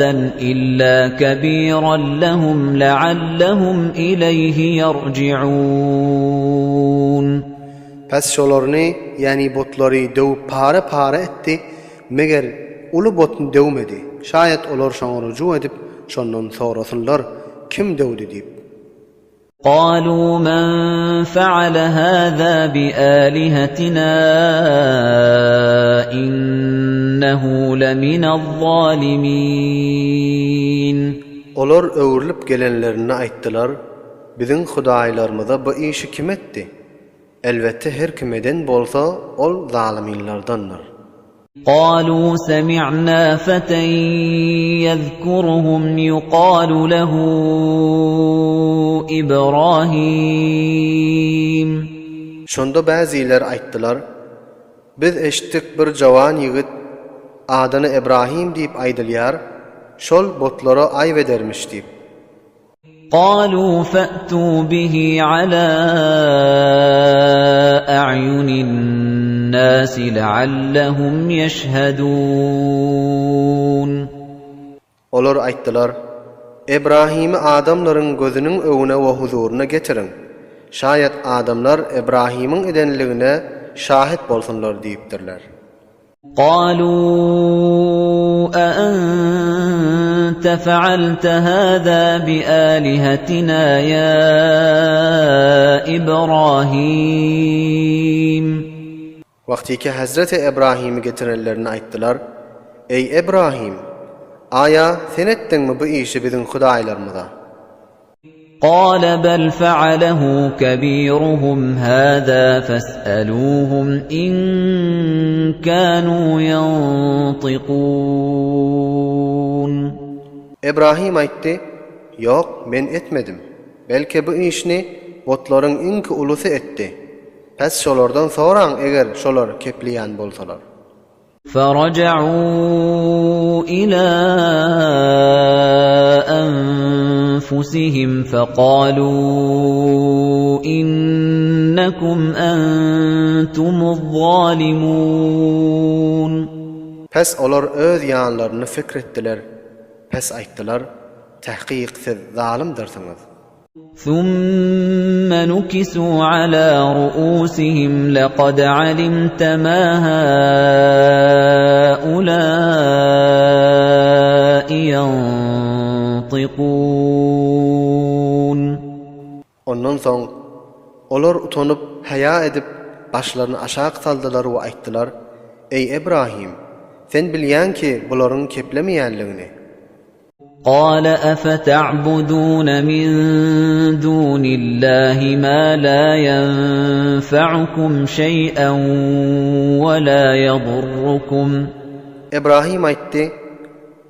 إِلَّا كَبِيرًا لَهُمْ لَعَلَّهُمْ إِلَيْهِ يَرْجِعُونَ. Pes şolarını yani botları dövüp para etti, meger ulu botun dövmedi. Şayet olar şoňa rucu edip şondan sorasınlar kim dövdi diýip. قالوا من فعل هذا بآلهتنا إنه لمن الظالمين. Olar öwrülip gelenlerini aýtdylar, biziň hudaýlarymyza bu işi kim etdi? Elbette her kimeden bolsa ol zaliminlardandır. قالوا سمعنا فتى يذكرهم يقال له إبراهيم. Şonda bäziler aýtdylar, biz eşitdik bir jawan ýigit adyny Ibrahim diýip aýdylýar, şol botlara aýbedermiş diýip. قالوا فأتوا به على أعين الناس لعلهم يشهدون. Olar aýtdylar, Ibrahimi adamlaryň gözüniň öwüne we huzuruna getirin. Şayet adamlar Ibrahimiň edenligine şahit bolsunlar diýipdirler. قالوا أأنت فعلت هذا بآلهتنا يا إبراهيم. Wagtyki Hazreti Ibrahim'i getirenlerini aýtdylar, ey Ibrahim, aya sen etdiňmi bu işi biziň hudaýlarymyza? قال بل فعله كبيرهم هذا فاسألوهم إن كانوا ينطقون. Ibrahim aýtdy, yok men etmedim. Belki bu işni botlaryň inki ulusy etdi. Pes şolardan soraň eger şolar kepliýän bolsalar. فرجعوا إلى أنفسهم فقالوا إنكم أنتم الظالمون. Pes olar öz ýanlaryny fikretdiler. Pes aýtdylar, tahqiq siz zalimdirsiňiz. ثم نكسوا على رؤوسهم لقد علمت ما هؤلاء ينطقون. Ondan soň olar utanyp haya edip başlaryny aşağı saldylar we aýtdylar, ey Ibrahim, sen bilýän ki bularyň keplemeýänligini. قال أفتعبدون من دون الله ما لا ينفعكم شيئا ولا يضركم. Ibrahim aýtdy,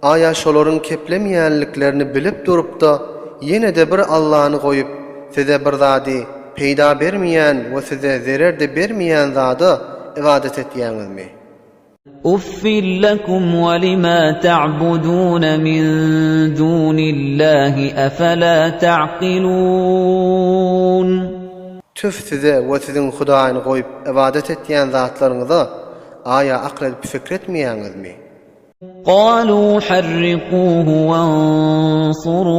aya şolaryň keplemeýänliklerini bilip durupda ýene de bir Allah'ny goýup size bir zady peýda bermeýän we size zerer de bermeýän zada ibadet etýäňizmi? أُفٍّ لَكُمْ وَلِمَا تَعْبُدُونَ مِن دُونِ اللَّهِ أَفَلَا تَعْقِلُونَ. Tüf size we siziň hudaýyny goýup ibadet etýän zatlaryňyza aya akl edip fikretmeýäňizmi? قالوا حرقوه وانصروا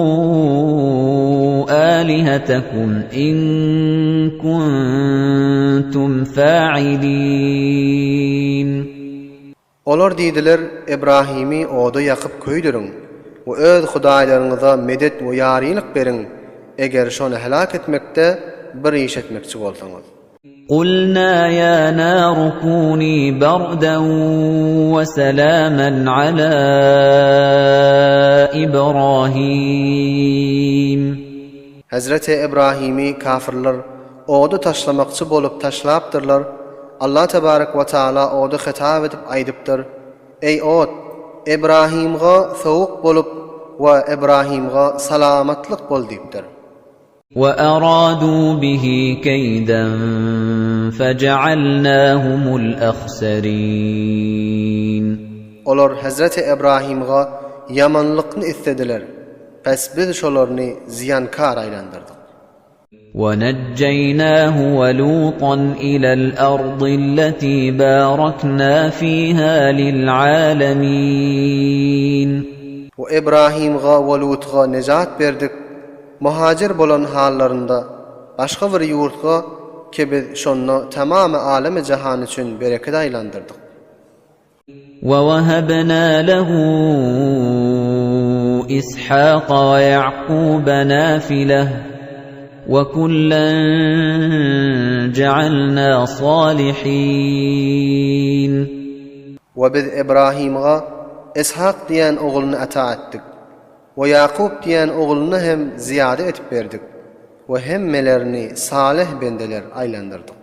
آلهتكم إن كنتم فاعلين. Olar diýdiler, Ibrahimi oda ýakyp köýdüriň we öz hudaýlaryňyza medet we ýarylyk beriň eger şonu helak etmekde bir iş etmekçi bolsaňyz. قُلْنَا يَا نَارُ كُونِي بَرْدًا وَسَلَامًا عَلَى إِبْرَاهِيمَ. Hazreti Ibrahimi kafirler oda taşlamakçı bolup taşlapdyrlar. Allah tebarek ve taala oda hitap edip aýdypdyr, ey od, Ibrahimga sowuk bolup we Ibrahimga salamatlyk bol diýipdir. وَأَرَادُوا بِهِ كَيْدًا فَجَعَلْنَاهُمُ الْأَخْسَرِينَ. Olar Hazreti Ibrahimga yamanlykyny istediler. Pes biz şolaryny ziyankar aýlandyrdyk. وَنَجَّيْنَاهُ وَلُوطًا إِلَى الْأَرْضِ الَّتِي بَارَكْنَا فِيهَا لِلْعَالَمِينَ. ve Ibrahimga we Lutga nejat berdik. Muhacir bolan hallarında başga bir yurtga ki biz şonu tamamı alemi cihan üçün bereket aylandırdık. وَوَهَبْنَا لَهُ إِسْحَاقَ وَيَعْقُوبَ نَافِلَةً وَكُلًّا جَعَلْنَا صَالِحِينَ. Ve biz İbrahim'a İshak diyen oğlunu ata ettik. Ve Yakub diyen oğlunu hem ziyade etip verdik. Ve hemmelerini salih bendeler aylandırdık.